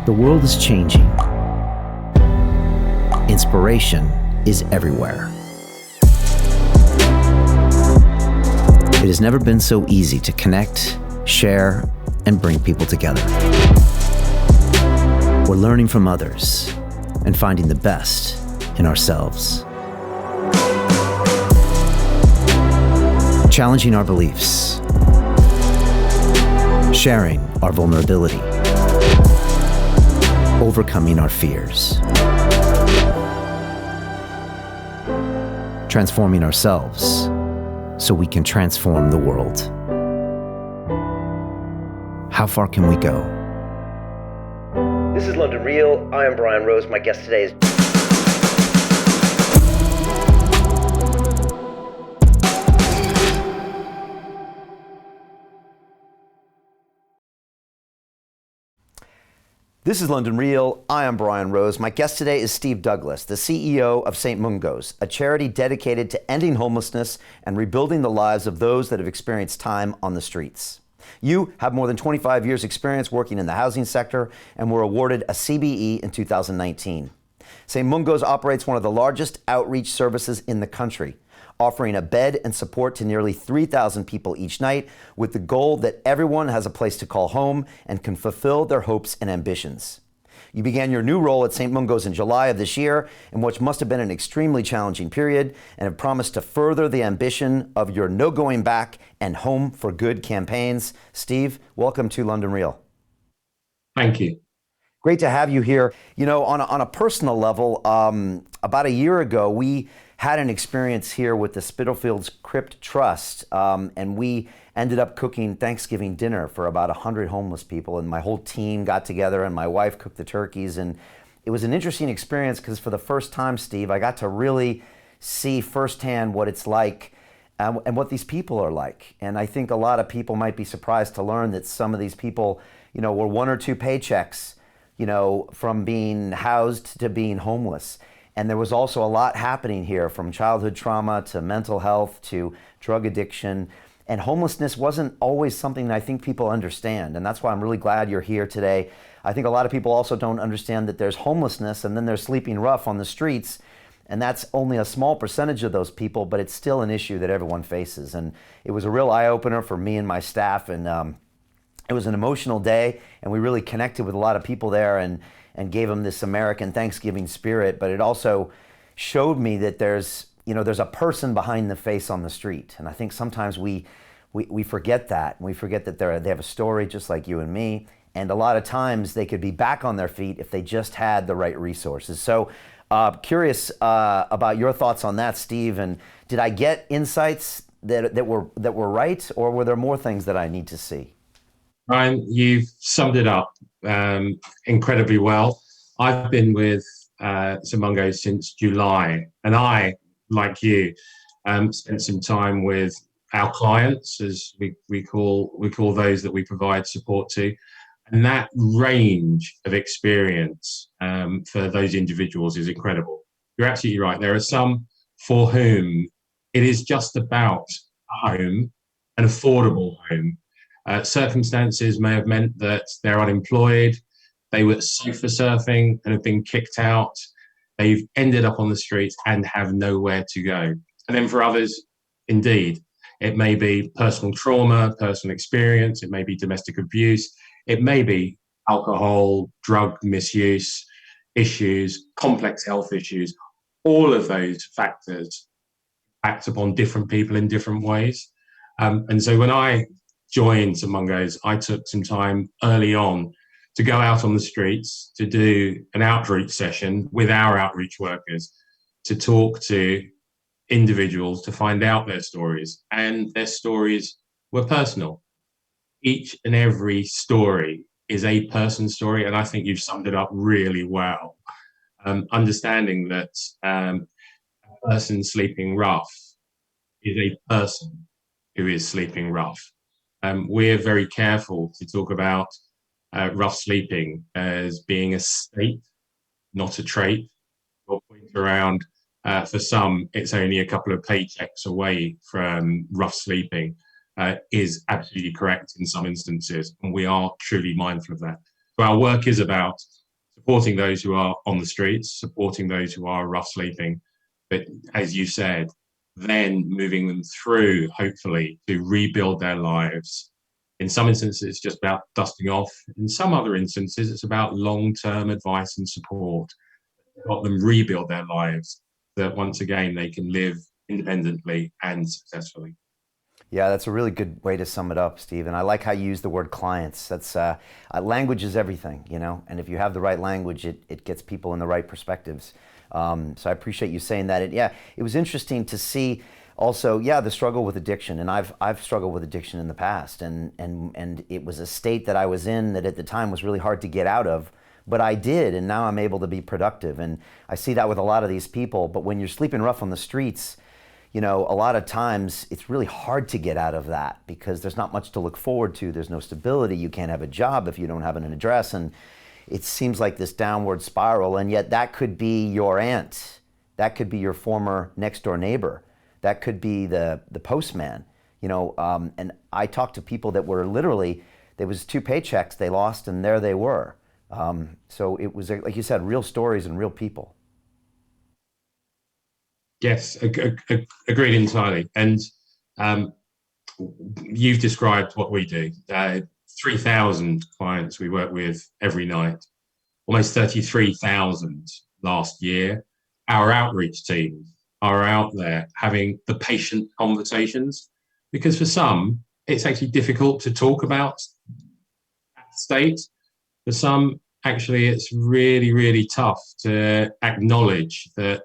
The world is changing. Inspiration is everywhere. It has never been so easy to connect, share, and bring people together. We're learning from others and finding the best in ourselves. Challenging our beliefs. Sharing our vulnerability. Overcoming our fears. Transforming ourselves so we can transform the world. How far can we go? This is London Real. I am Brian Rose. My guest today is... This is London Real. I am Brian Rose. My guest today is Steve Douglas, the CEO of St. Mungo's, a charity dedicated to ending homelessness and rebuilding the lives of those that have experienced time on the streets. You have more than 25 years experience working in the housing sector and were awarded a CBE in 2019. St. Mungo's operates one of the largest outreach services in the country, offering a bed and support to nearly 3,000 people each night, with the goal that everyone has a place to call home and can fulfill their hopes and ambitions. You began your new role at St. Mungo's in July of this year, in which must have been an extremely challenging period, and have promised to further the ambition of your No Going Back and Home for Good campaigns. Steve, welcome to London Real. Thank you. Great to have you here. You know, on a personal level, about a year ago, we had an experience here with the Spitalfields Crypt Trust, and we ended up cooking Thanksgiving dinner for about 100 homeless people, and my whole team got together and my wife cooked the turkeys, and it was an interesting experience because for the first time, Steve, I got to really see firsthand what it's like and what these people are like. And I think a lot of people might be surprised to learn that some of these people, you know, were 1 or 2 paychecks, you know, from being housed to being homeless. And there was also a lot happening here, from childhood trauma to mental health to drug addiction. And homelessness wasn't always something that I think people understand. And that's why I'm really glad you're here today. I think a lot of people also don't understand that there's homelessness and then there's sleeping rough on the streets. And that's only a small percentage of those people, but it's still an issue that everyone faces. And it was a real eye-opener for me and my staff. And it was an emotional day, and we really connected with a lot of people there and gave them this American Thanksgiving spirit. But it also showed me that there's a person behind the face on the street. And I think sometimes we forget that. We forget that they have a story just like you and me. And a lot of times they could be back on their feet if they just had the right resources. So curious about your thoughts on that, Steve. And did I get insights that were right, or were there more things that I need to see? Ryan, you've summed it up incredibly well. I've been with St. Mungo since July, and I, like you, spent some time with our clients, as we call those that we provide support to, and that range of experience for those individuals is incredible. You're absolutely right. There are some for whom it is just about a home, an affordable home. Circumstances may have meant that they're unemployed, they were sofa surfing and have been kicked out, they've ended up on the streets and have nowhere to go. And then for others, indeed, it may be personal trauma, personal experience, it may be domestic abuse, it may be alcohol, drug misuse issues, complex health issues. All of those factors act upon different people in different ways. And so when I joined St. Mungo's, I took some time early on to go out on the streets to do an outreach session with our outreach workers, to talk to individuals, to find out their stories. And their stories were personal. Each and every story is a person's story, and I think you've summed it up really well. Understanding that a person sleeping rough is a person who is sleeping rough. We're very careful to talk about rough sleeping as being a state, not a trait. Your point around, for some, it's only a couple of paychecks away from rough sleeping is absolutely correct in some instances, and we are truly mindful of that. So our work is about supporting those who are on the streets, supporting those who are rough sleeping, but as you said, then moving them through, hopefully, to rebuild their lives. In some instances, it's just about dusting off. In some other instances, it's about long-term advice and support, help them rebuild their lives, so that once again, they can live independently and successfully. Yeah, that's a really good way to sum it up, Steve. And I like how you use the word clients. That's language is everything, you know. And if you have the right language, it gets people in the right perspectives. So I appreciate you saying that. It was interesting to see also, the struggle with addiction. And I've struggled with addiction in the past, and it was a state that I was in that at the time was really hard to get out of. But I did, and now I'm able to be productive. And I see that with a lot of these people. But when you're sleeping rough on the streets, you know, a lot of times it's really hard to get out of that because there's not much to look forward to. There's no stability. You can't have a job if you don't have an address. And it seems like this downward spiral. And yet that could be your aunt. That could be your former next door neighbor. That could be the postman, you know. And I talked to people that were literally, there was 2 paychecks they lost and there they were. So it was, like you said, real stories and real people. Yes, agreed entirely. And you've described what we do. 3,000 clients we work with every night, almost 33,000 last year. Our outreach teams are out there having the patient conversations, because for some, it's actually difficult to talk about that state. For some, actually, it's really, really tough to acknowledge that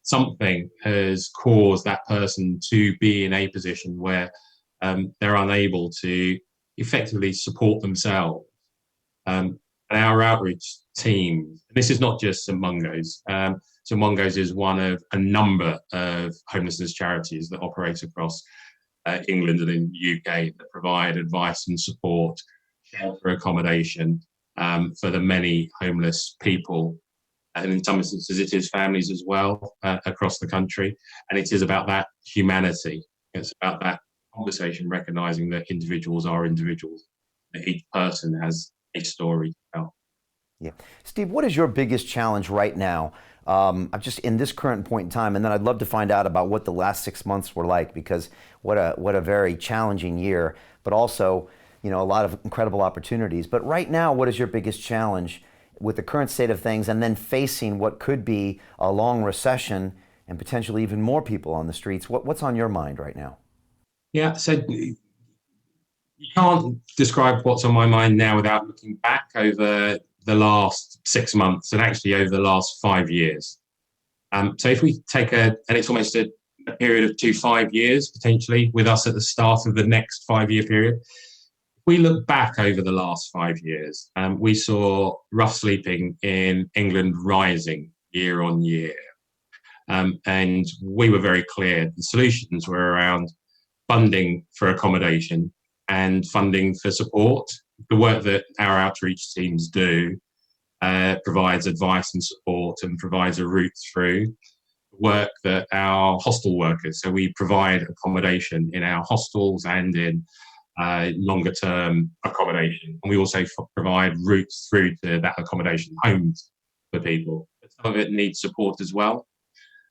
something has caused that person to be in a position where they're unable to effectively support themselves. And our outreach team, and this is not just St Mungo's. St Mungo's is one of a number of homelessness charities that operate across England and in the UK that provide advice and support, shelter accommodation for the many homeless people. And in some instances, it is families as well across the country. And it is about that humanity. It's about that conversation, recognizing that individuals are individuals, that each person has a story to tell. Yeah. Steve, what is your biggest challenge right now? I'm just in this current point in time, and then I'd love to find out about what the last 6 months were like, because what a very challenging year, but also, you know, a lot of incredible opportunities. But right now, what is your biggest challenge with the current state of things, and then facing what could be a long recession and potentially even more people on the streets? What's on your mind right now? Yeah, so you can't describe what's on my mind now without looking back over the last 6 months and actually over the last 5 years. So if we take and it's almost a period of 5 years potentially with us at the start of the next 5-year period. If we look back over the last 5 years, we saw rough sleeping in England rising year on year. And we were very clear. The solutions were around funding for accommodation and funding for support. The work that our outreach teams do provides advice and support and provides a route through. Work that our hostel workers, so we provide accommodation in our hostels and in longer term accommodation. And we also provide routes through to that accommodation, homes for people. But some of it needs support as well.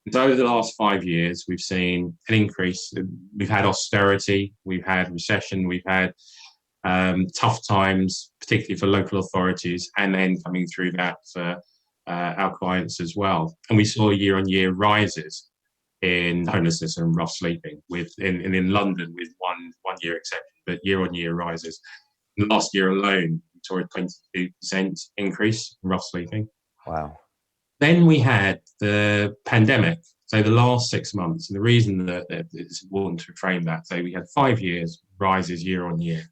And so over the last 5 years, we've seen an increase. We've had austerity, we've had recession, we've had tough times, particularly for local authorities, and then coming through that for our clients as well. And we saw year-on-year rises in homelessness and rough sleeping, in London with one year exception, but year-on-year rises. In the last year alone, we saw a 22% increase in rough sleeping. Wow. Then we had the pandemic, so the last 6 months, and the reason that it's important to frame that, so we had 5 years rises year on year.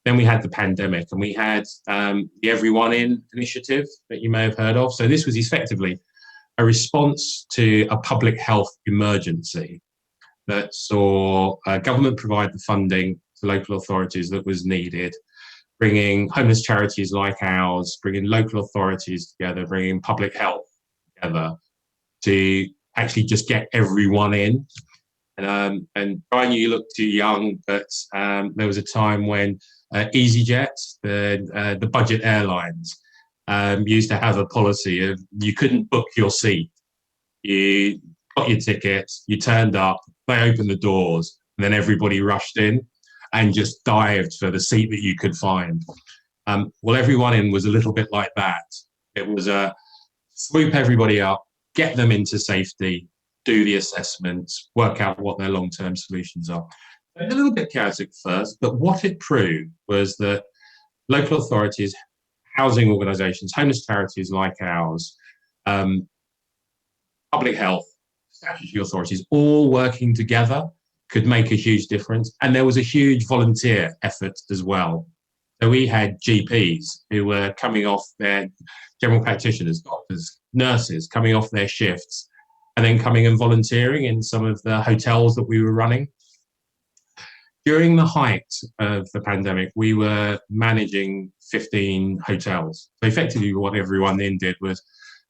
Then we had the pandemic, and we had the Everyone In initiative that you may have heard of. So this was effectively a response to a public health emergency that saw government provide the funding to local authorities that was needed, bringing homeless charities like ours, bringing local authorities together, bringing public health together to actually just get everyone in. And Brian, you look too young, but there was a time when EasyJet, the budget airlines, used to have a policy of you couldn't book your seat. You got your ticket, you turned up, they opened the doors, and then everybody rushed in and just dived for the seat that you could find. Well, everyone in was a little bit like that. It was a swoop everybody up, get them into safety, do the assessments, work out what their long-term solutions are. A little bit chaotic first, but what it proved was that local authorities, housing organisations, homeless charities like ours, public health, statutory authorities, all working together could make a huge difference. And there was a huge volunteer effort as well. So we had GPs who were coming off their general practitioners, doctors, nurses coming off their shifts and then coming and volunteering in some of the hotels that we were running. During the height of the pandemic, we were managing 15 hotels. So effectively what everyone then did was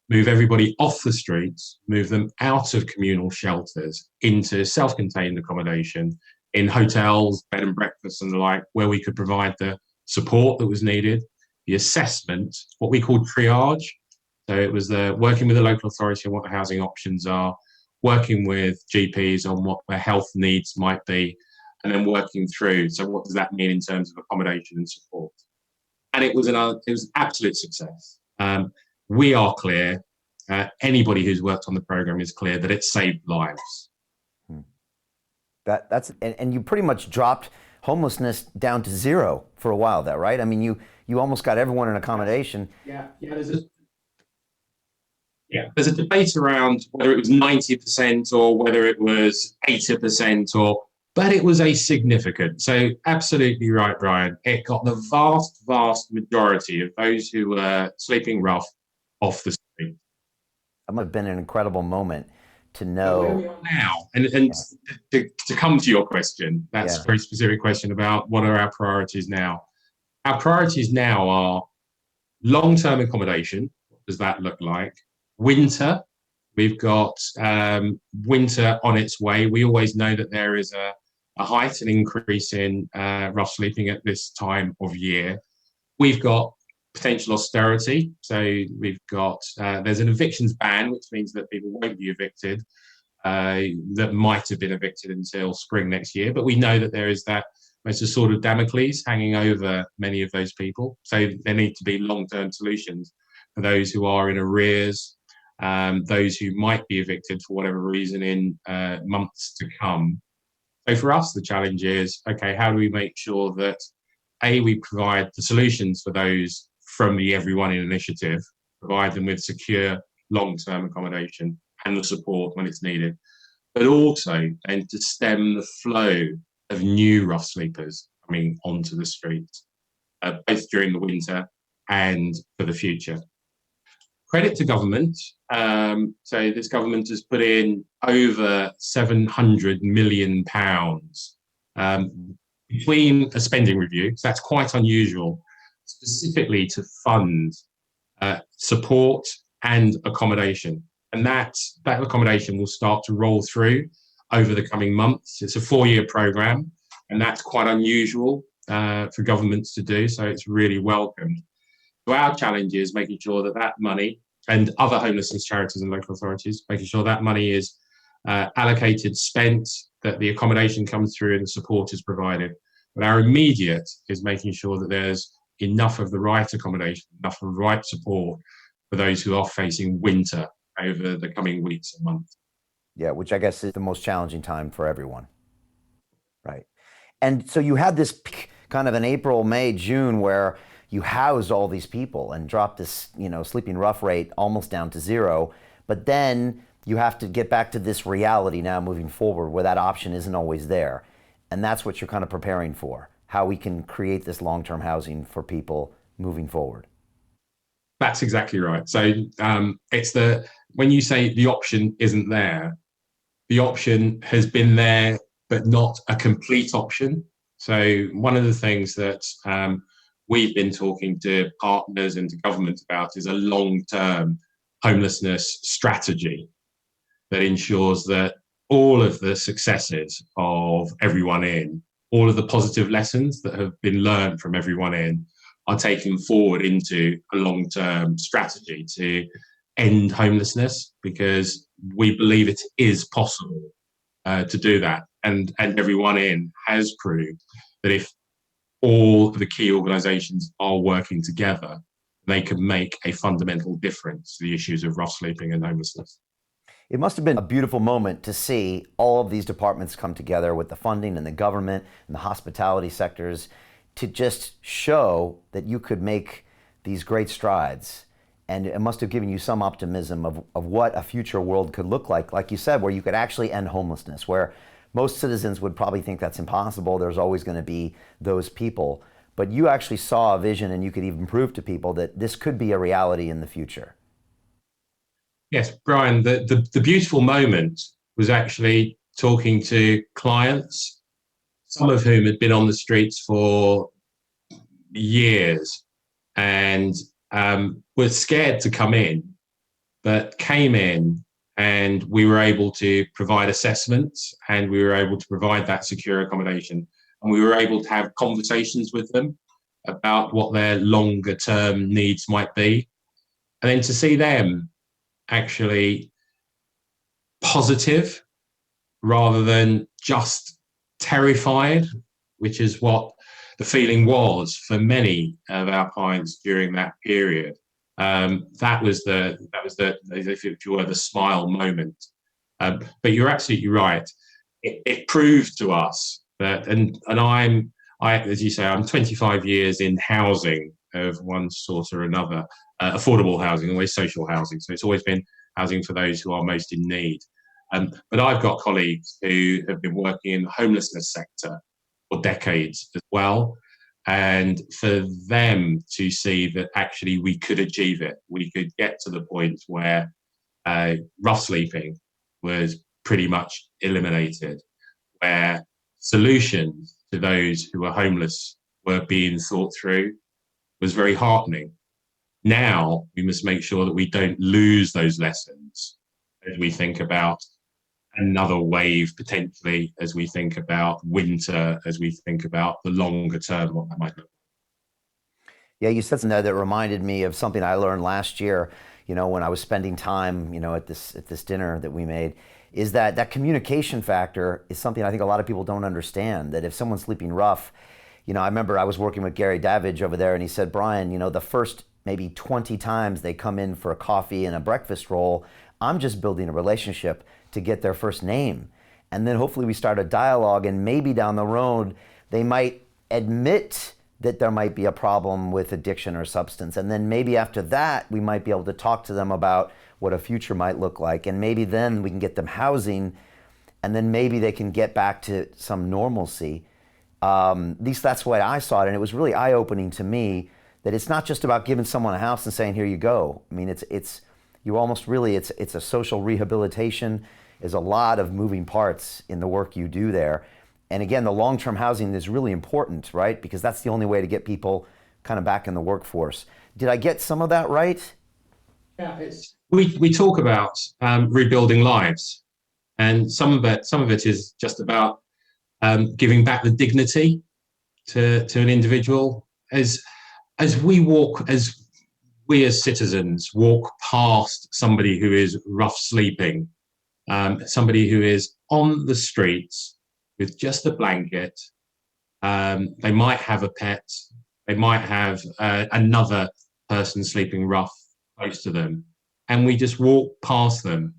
move everybody off the streets, move them out of communal shelters into self-contained accommodation in hotels, bed and breakfast and the like, where we could provide the support that was needed, the assessment, what we called triage. So it was the working with the local authority on what the housing options are, working with GPs on what their health needs might be, and then working through, so what does that mean in terms of accommodation and support? And it was an absolute success. We are clear, anybody who's worked on the program is clear that it saved lives. And you pretty much dropped homelessness down to zero for a while there, right? I mean, you almost got everyone in accommodation. There's a debate around whether it was 90% or whether it was 80% but it was a significant. So absolutely right, Brian. It got the vast, vast majority of those who were sleeping rough off the street. That must have been an incredible moment to know. Where we are now, and to come to your question, that's a very specific question about what are our priorities now. Our priorities now are long-term accommodation. What does that look like? Winter. We've got winter on its way. We always know that there is a height and increase in rough sleeping at this time of year. We've got potential austerity. So we've got, there's an evictions ban, which means that people won't be evicted, that might have been evicted until spring next year. But we know that there is that most a sword of Damocles hanging over many of those people. So there need to be long-term solutions for those who are in arrears, those who might be evicted for whatever reason in months to come. So for us, the challenge is, okay, how do we make sure that, A, we provide the solutions for those from the Everyone In initiative, provide them with secure long-term accommodation and the support when it's needed, but also and to stem the flow of new rough sleepers coming onto the streets, both during the winter and for the future. Credit to government. So this government has put in over £700 million between a spending review. So that's quite unusual, specifically to fund support and accommodation. And that accommodation will start to roll through over the coming months. It's a 4-year programme, and that's quite unusual for governments to do. So it's really welcomed. So our challenge is making sure that that money, and other homelessness charities and local authorities, making sure that money is allocated, spent, that the accommodation comes through and the support is provided. But our immediate is making sure that there's enough of the right accommodation, enough of the right support for those who are facing winter over the coming weeks and months. Yeah, which I guess is the most challenging time for everyone. Right. And so you had this peak kind of in April, May, June, where you housed all these people and dropped this, sleeping rough rate almost down to zero. But then you have to get back to this reality now moving forward where that option isn't always there. And that's what you're kind of preparing for, how we can create this long-term housing for people moving forward. That's exactly right. So it's when you say the option isn't there, the option has been there, but not a complete option. So one of the things that we've been talking to partners and to government about is a long-term homelessness strategy that ensures that all of the successes of Everyone In, all of the positive lessons that have been learned from everyone in are taken forward into a long-term strategy to end homelessness, because we believe it is possible to do that. And everyone in has proved that if all the key organisations are working together, they can make a fundamental difference to the issues of rough sleeping and homelessness. It must have been a beautiful moment to see all of these departments come together with the funding and the government and the hospitality sectors to just show that you could make these great strides. And it must have given you some optimism of what a future world could look like you said, where you could actually end homelessness, where most citizens would probably think that's impossible. There's always going to be those people. But you actually saw a vision, and you could even prove to people that this could be a reality in the future. Yes, Brian, the beautiful moment was actually talking to clients, some of whom had been on the streets for years and were scared to come in, but came in, and we were able to provide assessments, and we were able to provide that secure accommodation, and we were able to have conversations with them about what their longer term needs might be. And then to see them actually positive rather than just terrified, which is what the feeling was for many of our clients during that period. That was the if you were, the smile moment. But you're absolutely right. It proved to us that, and as you say, I'm 25 years in housing of one sort or another, affordable housing, always social housing. So it's always been housing for those who are most in need. But I've got colleagues who have been working in the homelessness sector for decades as well. And for them to see that actually we could achieve it, we could get to the point where rough sleeping was pretty much eliminated, where solutions to those who are homeless were being thought through, was very heartening. Now we must make sure that we don't lose those lessons as we think about another wave potentially, as we think about winter, as we think about the longer term, what that might look like. Yeah, you said something there that reminded me of something I learned last year, when I was spending time, at this dinner that we made, is that communication factor is something I think a lot of people don't understand, that if someone's sleeping rough, I remember I was working with Gary Davidge over there, and he said, Brian, the first maybe 20 times they come in for a coffee and a breakfast roll, I'm just building a relationship to get their first name. And then hopefully we start a dialogue, and maybe down the road, they might admit that there might be a problem with addiction or substance. And then maybe after that, we might be able to talk to them about what a future might look like. And maybe then we can get them housing, and then maybe they can get back to some normalcy. At least that's the way I saw it. And it was really eye-opening to me that it's not just about giving someone a house and saying, here you go. I mean, it's a social rehabilitation. There's a lot of moving parts in the work you do there. And again, the long-term housing is really important, right? Because that's the only way to get people kind of back in the workforce. Did I get some of that right? Yeah, we talk about rebuilding lives, and some of it is just about giving back the dignity to an individual as we as citizens walk past somebody who is rough sleeping, somebody who is on the streets with just a blanket. They might have a pet. They might have another person sleeping rough close to them. And we just walk past them.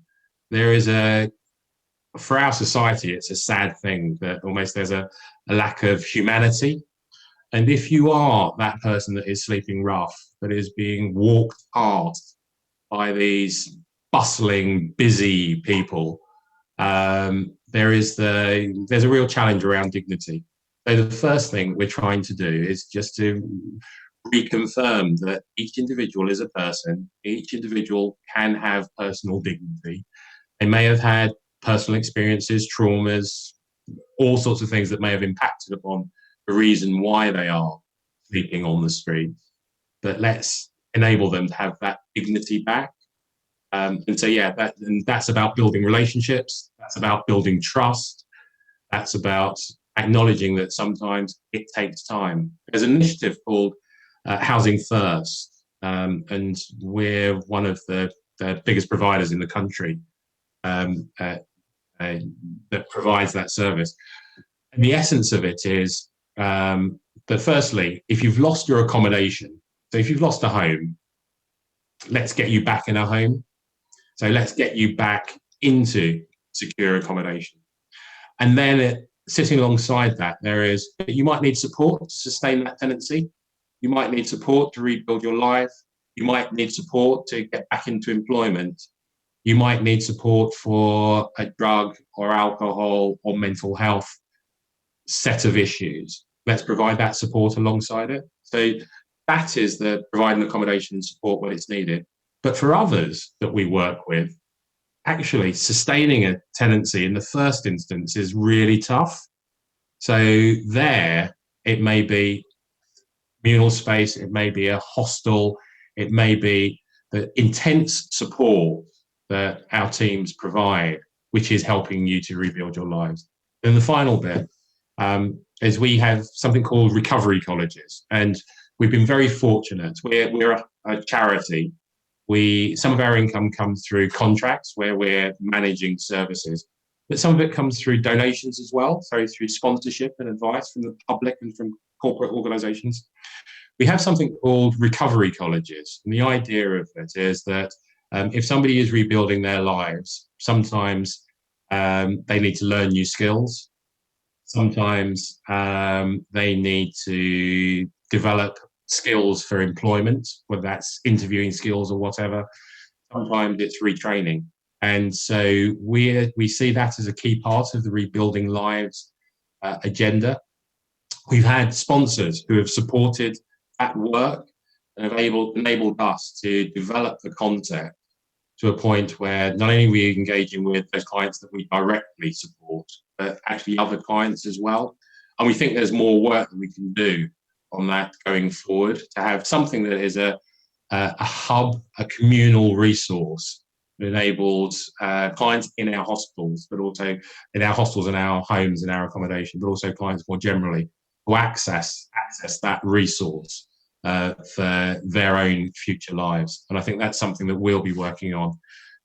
For our society, it's a sad thing that almost there's a lack of humanity. And if you are that person that is sleeping rough, that is being walked past by these bustling, busy people, there's a real challenge around dignity. So the first thing we're trying to do is just to reconfirm that each individual is a person. Each individual can have personal dignity. They may have had personal experiences, traumas, all sorts of things that may have impacted upon the reason why they are sleeping on the street. But let's enable them to have that dignity back. And so, yeah, that's about building relationships. That's about building trust. That's about acknowledging that sometimes it takes time. There's an initiative called Housing First, and we're one of the biggest providers in the country that provides that service. And the essence of it is that firstly, if you've lost your accommodation, so if you've lost a home, let's get you back in a home. So let's get you back into secure accommodation. And then sitting alongside that, you might need support to sustain that tenancy. You might need support to rebuild your life. You might need support to get back into employment. You might need support for a drug or alcohol or mental health set of issues. Let's provide that support alongside it. So that is the providing accommodation and support when it's needed. But for others that we work with, actually sustaining a tenancy in the first instance is really tough. So there, it may be communal space, it may be a hostel, it may be the intense support that our teams provide, which is helping you to rebuild your lives. And the final bit is we have something called recovery colleges, and we've been very fortunate. We're a charity. Some of our income comes through contracts where we're managing services, but some of it comes through donations as well, so through sponsorship and advice from the public and from corporate organisations. We have something called recovery colleges, and the idea of it is that if somebody is rebuilding their lives, sometimes they need to learn new skills. Sometimes they need to develop skills for employment, whether that's interviewing skills or whatever. Sometimes it's retraining. And so we see that as a key part of the Rebuilding Lives agenda. We've had sponsors who have supported that work and have enabled us to develop the concept to a point where not only are we engaging with those clients that we directly support, but actually other clients as well. And we think there's more work that we can do on that going forward to have something that is a hub, a communal resource that enables clients in our hospitals, but also in our hostels and our homes and our accommodation, but also clients more generally to access that resource for their own future lives. And I think that's something that we'll be working on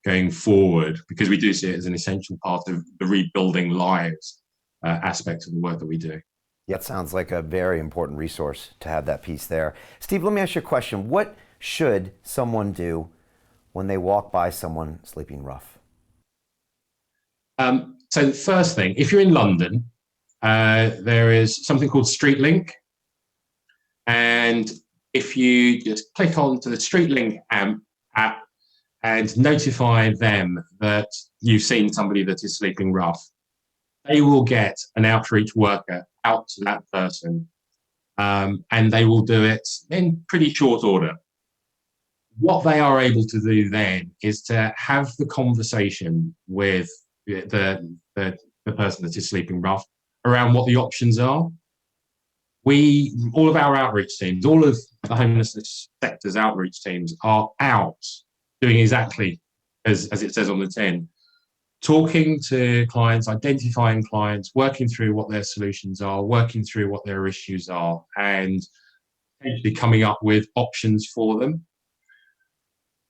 going forward, because we do see it as an essential part of the Rebuilding Lives aspect of the work that we do. Yeah, that sounds like a very important resource to have that piece there. Steve, let me ask you a question. What should someone do when they walk by someone sleeping rough? So the first thing, if you're in London, there is something called StreetLink. And if you just click onto the StreetLink app and notify them that you've seen somebody that is sleeping rough, they will get an outreach worker out to that person, and they will do it in pretty short order. What they are able to do then is to have the conversation with the person that is sleeping rough around what the options are. All of our outreach teams, all of the homelessness sector's outreach teams are out doing exactly as it says on the tin, talking to clients, identifying clients, working through what their solutions are, working through what their issues are, and potentially coming up with options for them.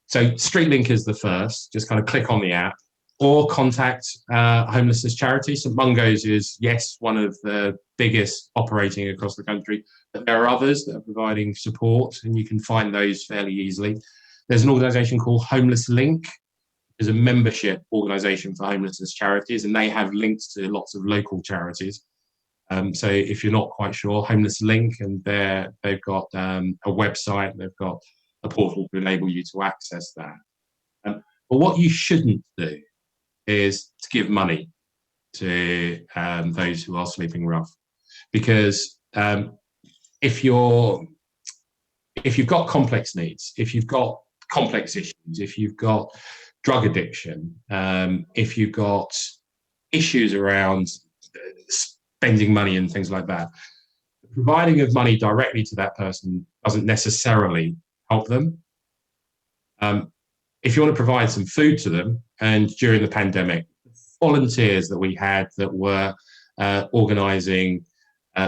So StreetLink is the first, just kind of click on the app or contact homelessness charities. So Mungo's is, yes, one of the biggest operating across the country, but there are others that are providing support, and you can find those fairly easily. There's an organisation called Homeless Link, is a membership organisation for homelessness charities, and they have links to lots of local charities. So if you're not quite sure, Homeless Link, and they've got a website, they've got a portal to enable you to access that. But what you shouldn't do is to give money to those who are sleeping rough, because if you've got complex needs, if you've got complex issues, if you've got drug addiction, if you've got issues around spending money and things like that, providing of money directly to that person doesn't necessarily help them. If you want to provide some food to them, and during the pandemic, volunteers that we had that were organising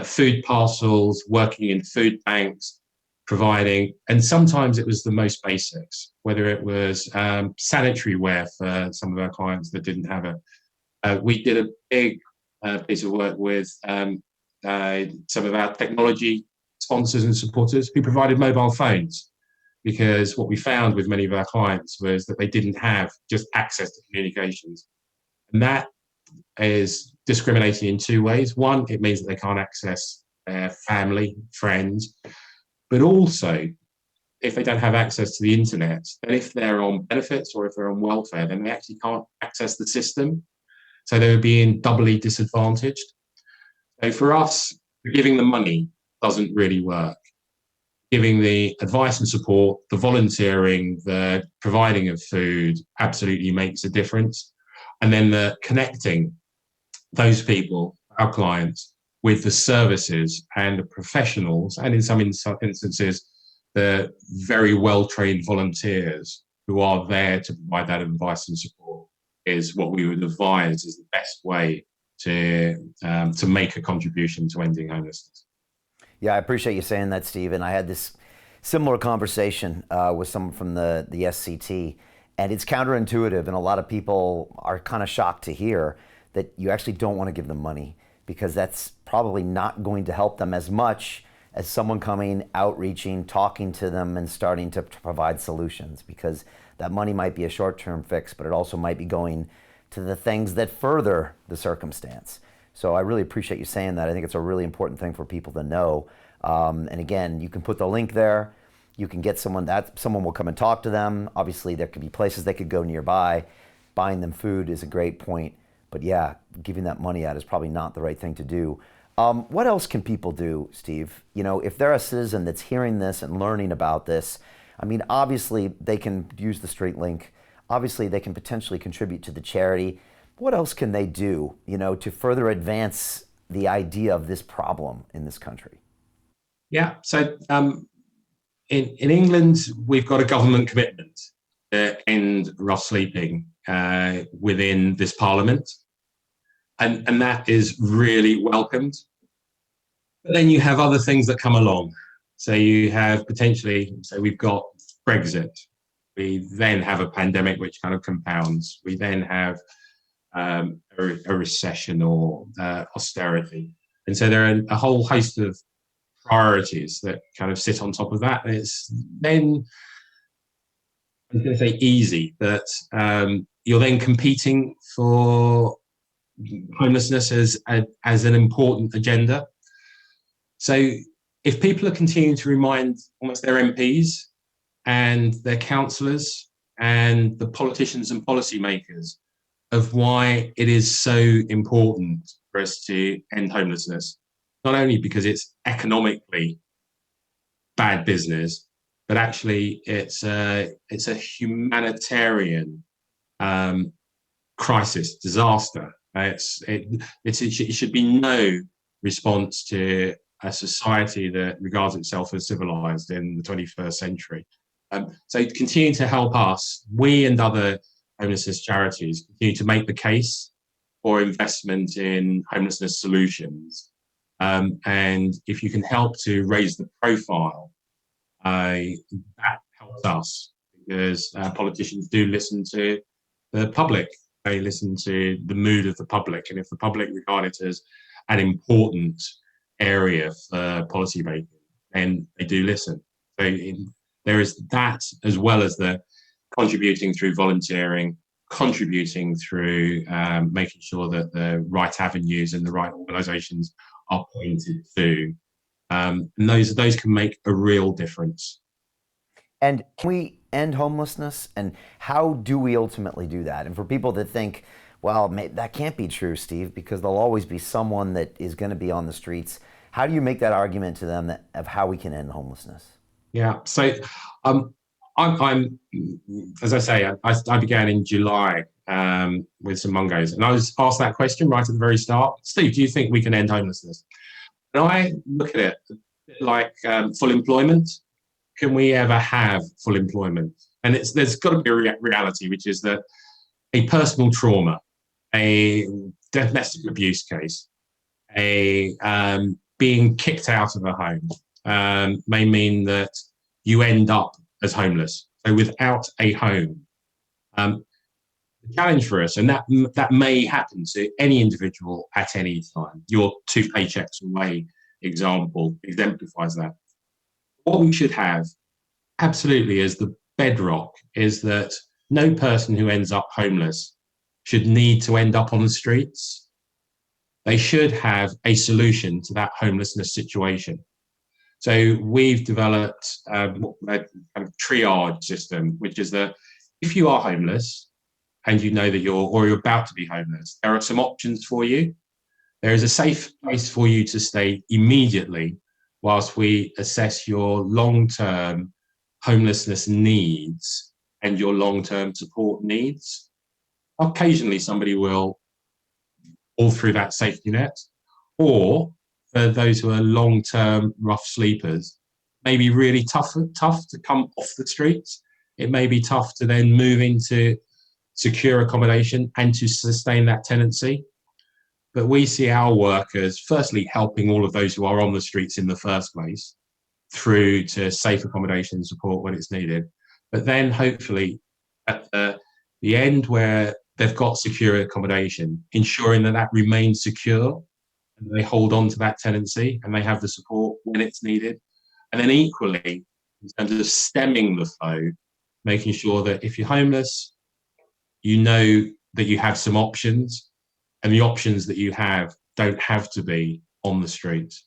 food parcels, working in food banks, providing, and sometimes it was the most basics, whether it was sanitary ware for some of our clients that didn't have it. We did a big piece of work with some of our technology sponsors and supporters who provided mobile phones, because what we found with many of our clients was that they didn't have just access to communications. And that is discriminating in two ways. One, it means that they can't access their family, friends, but also if they don't have access to the internet, then if they're on benefits or if they're on welfare, then they actually can't access the system. So they would be doubly disadvantaged. So for us, giving them money doesn't really work. Giving the advice and support, the volunteering, the providing of food absolutely makes a difference. And then the connecting those people, our clients, with the services and the professionals, and in some instances, the very well-trained volunteers who are there to provide that advice and support, is what we would advise is the best way to make a contribution to ending homelessness. Yeah, I appreciate you saying that, Steve. And I had this similar conversation with someone from the SCT, and it's counterintuitive, and a lot of people are kind of shocked to hear that you actually don't want to give them money, because that's probably not going to help them as much as someone coming, outreaching, talking to them, and starting to provide solutions, because that money might be a short-term fix, but it also might be going to the things that further the circumstance. So I really appreciate you saying that. I think it's a really important thing for people to know. And again, you can put the link there. You can get someone will come and talk to them. Obviously, there could be places they could go nearby. Buying them food is a great point. But yeah, giving that money out is probably not the right thing to do. What else can people do, Steve? You know, if they're a citizen that's hearing this and learning about this, I mean, obviously they can use the street link. Obviously they can potentially contribute to the charity. What else can they do, you know, to further advance the idea of this problem in this country? Yeah, so in England, we've got a government commitment to end rough sleeping within this parliament. And that is really welcomed. But then you have other things that come along. So you have potentially, so we've got Brexit. We then have a pandemic which kind of compounds. We then have a recession or austerity. And so there are a whole host of priorities that kind of sit on top of that. And it's then, I'm going to say easy, that you're then competing for homelessness as an important agenda. So if people are continuing to remind almost their MPs and their councillors and the politicians and policymakers of why it is so important for us to end homelessness, not only because it's economically bad business, but actually it's a humanitarian crisis, disaster. It should be no response to a society that regards itself as civilized in the 21st century. So continue to help us, we and other homelessness charities, continue to make the case for investment in homelessness solutions. And if you can help to raise the profile, that helps us, because politicians do listen to the public. They listen to the mood of the public, and if the public regard it as an important area for policy making, then they do listen. So there is that, as well as the contributing through volunteering, contributing through making sure that the right avenues and the right organisations are pointed to. And those can make a real difference. And can we end homelessness? And how do we ultimately do that? And for people that think, well, that can't be true, Steve, because there'll always be someone that is going to be on the streets. How do you make that argument to them of how we can end homelessness? Yeah, so I'm as I say, I began in July with some Mungos, and I was asked that question right at the very start. Steve, do you think we can end homelessness? And I look at it like full employment. Can we ever have full employment? And there's got to be a reality, which is that a personal trauma, a domestic abuse case, a being kicked out of a home may mean that you end up as homeless. So without a home, the challenge for us, and that may happen to any individual at any time. Your 2 paychecks away example exemplifies that. What we should have absolutely as the bedrock is that no person who ends up homeless should need to end up on the streets. They should have a solution to that homelessness situation. So we've developed a kind of triage system, which is that if you are homeless and you know that you're about to be homeless, there are some options for you. There is a safe place for you to stay immediately whilst we assess your long-term homelessness needs and your long-term support needs. Occasionally, somebody will fall through that safety net, or for those who are long-term rough sleepers, it may be really tough to come off the streets. It may be tough to then move into secure accommodation and to sustain that tenancy. But we see our work as firstly helping all of those who are on the streets in the first place through to safe accommodation and support when it's needed. But then hopefully at the end where they've got secure accommodation, ensuring that that remains secure and they hold on to that tenancy and they have the support when it's needed. And then equally, in terms of stemming the flow, making sure that if you're homeless, you know that you have some options, and the options that you have don't have to be on the streets.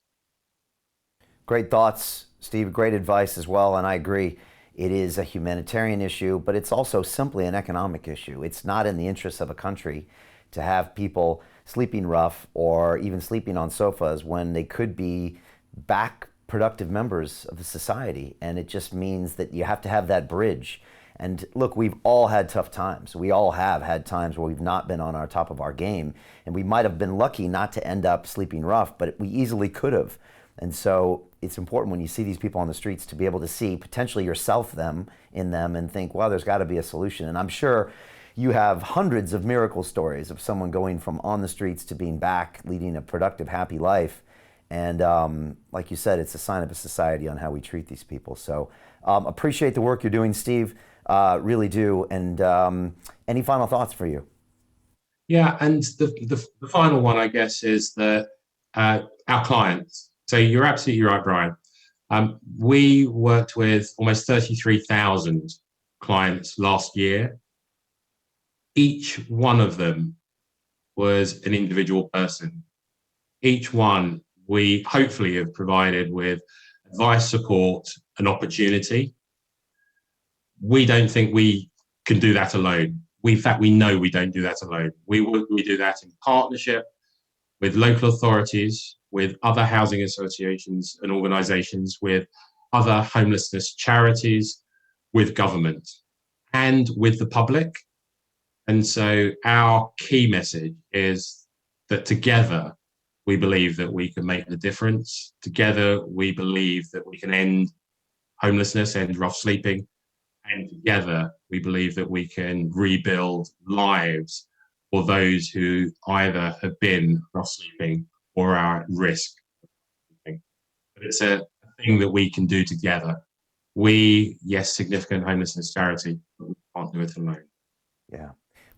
Great thoughts, Steve. Great advice as well. And I agree. It is a humanitarian issue, but it's also simply an economic issue. It's not in the interest of a country to have people sleeping rough or even sleeping on sofas when they could be back productive members of the society. And it just means that you have to have that bridge. And look, we've all had tough times. We all have had times where we've not been on our top of our game. And we might have been lucky not to end up sleeping rough, but we easily could have. And so it's important when you see these people on the streets to be able to see potentially yourself in them and think, well, there's got to be a solution. And I'm sure you have hundreds of miracle stories of someone going from on the streets to being back, leading a productive, happy life. And like you said, it's a sign of a society on how we treat these people. So appreciate the work you're doing, Steve. Really do. And any final thoughts for you? Yeah, and the final one, I guess, is that our clients. So you're absolutely right, Brian. We worked with almost 33,000 clients last year. Each one of them was an individual person. Each one we hopefully have provided with advice, support, and opportunity. We don't think we can do that alone. In fact, we know we don't do that alone. We do that in partnership with local authorities, with other housing associations and organisations, with other homelessness charities, with government, and with the public. And so our key message is that together we believe that we can make the difference. Together we believe that we can end homelessness, end rough sleeping. And together, we believe that we can rebuild lives for those who either have been rough sleeping or are at risk. But it's a thing that we can do together. We, yes, significant homelessness charity, but we can't do it alone. Yeah.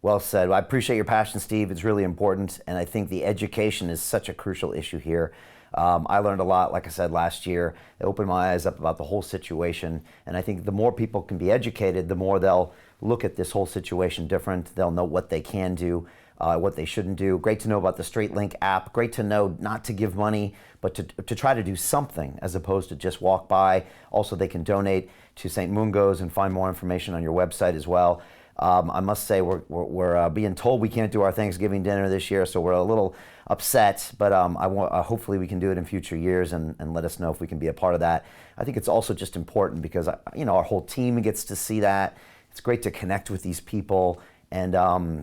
Well said. Well, I appreciate your passion, Steve. It's really important. And I think the education is such a crucial issue here. I learned a lot, like I said, last year. It opened my eyes up about the whole situation. And I think the more people can be educated, the more they'll look at this whole situation different. They'll know what they can do, what they shouldn't do. Great to know about the Straight Link app. Great to know not to give money, but to try to do something as opposed to just walk by. Also, they can donate to St. Mungo's and find more information on your website as well. I must say we're being told we can't do our Thanksgiving dinner this year, so we're a little upset, but hopefully we can do it in future years and let us know if we can be a part of that. I think it's also just important because our whole team gets to see that. It's great to connect with these people, and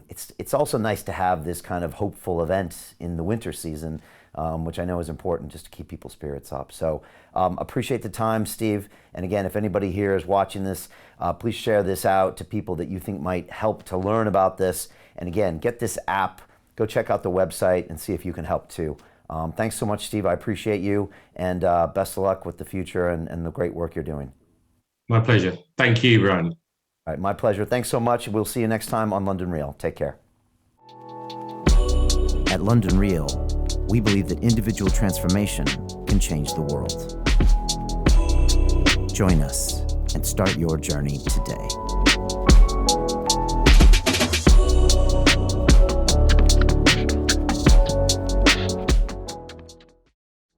it's also nice to have this kind of hopeful event in the winter season, which I know is important just to keep people's spirits up. So appreciate the time, Steve. And again, if anybody here is watching this, please share this out to people that you think might help to learn about this. And again, get this app, go check out the website and see if you can help too. Thanks so much, Steve. I appreciate you, and best of luck with the future and the great work you're doing. My pleasure. Thank you, Brian. All right, my pleasure. Thanks so much. We'll see you next time on London Real. Take care. At London Real, we believe that individual transformation can change the world. Join us and start your journey today.